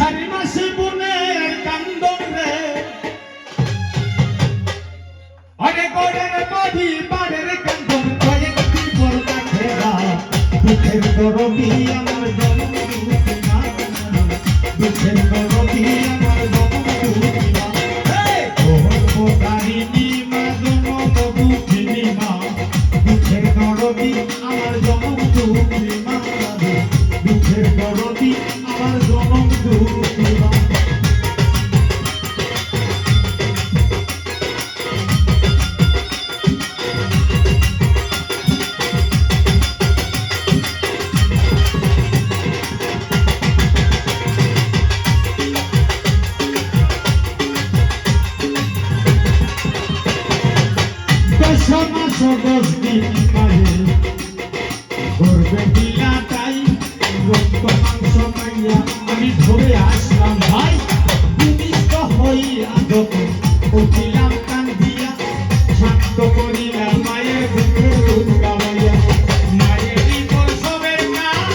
আষাঢ় মাসে বনের কান্দন রে আরে গোড়ের বাড়ি বাড়ের কান্দন কয়েক বিপর কাঠেরা দুঃখের গরবি আমার জনম দুঃখী মা দুঃখের গরবি আমার জনম দুঃখী মা তারিণী মা জনম দুঃখিনী মা দুঃখের গরবি আমার জনম দুঃখী মা দুঃখের গরবি আমার জনম দুঃখী মা সদস্যি মাঝে করবে বিলাটাই রক্ত মাংস পাইয়া আমি ধরে আসলাম ভাই ভূমিষ্ঠ হইয়া যখন উঠিলাম কান দিয়া শান্ত করিলাম মায়ের বুকে দুধ গাওয়াইয়া মায়েরই প্রসবের কালে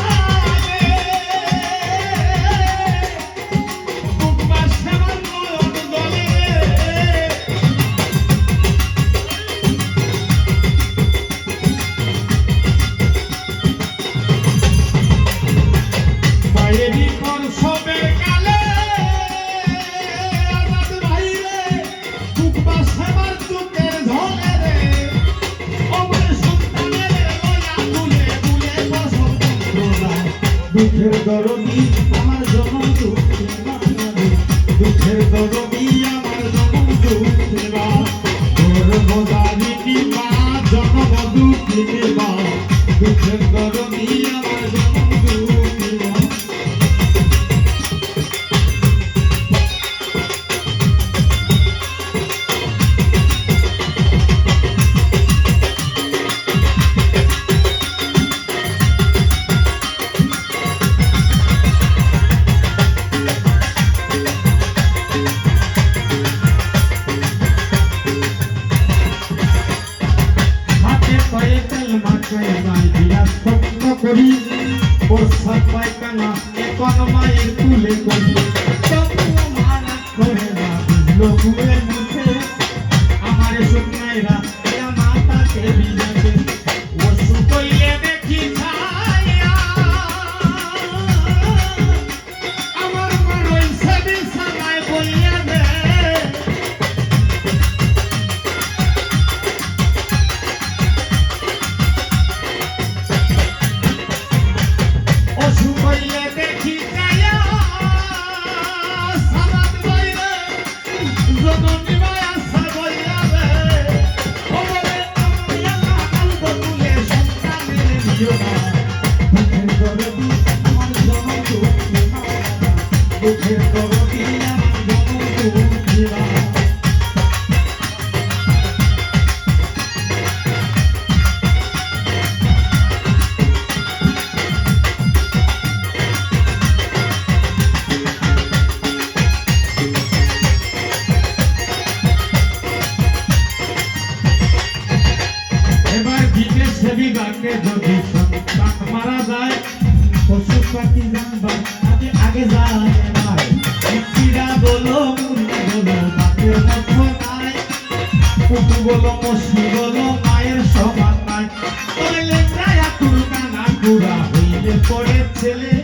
বুকবাস আমার নয়ন জলে দুঃখের গরবি আমার জনম দুঃখী মা দুঃখের গরবি আমার জনম দুঃখী মা গর্ভধারিণী মা জনম দুঃখিনী মা দুঃখের গরবি আমার জনম দুঃখী মা করি প্রস্তাব পায়খানা এখন মায়ের তুলে করি মানা করে না বুঝলো মুখে আমার শুকনাইরা মাতাকে বিজাতে ওষু কইলে দেখি ছায়া আমার মা রইছে বিছানায় বইয়া দে যদি সন্তান মারা যায় পশু পাখি জানবার আগে যায় চিরা বলো মুরগি বলো বাপের মতো নাই কুকু বলো মশি বলো মায়ের সমান নাই করলে প্রায় তুলকানা কুড়া হইলে পড়ে ছেলে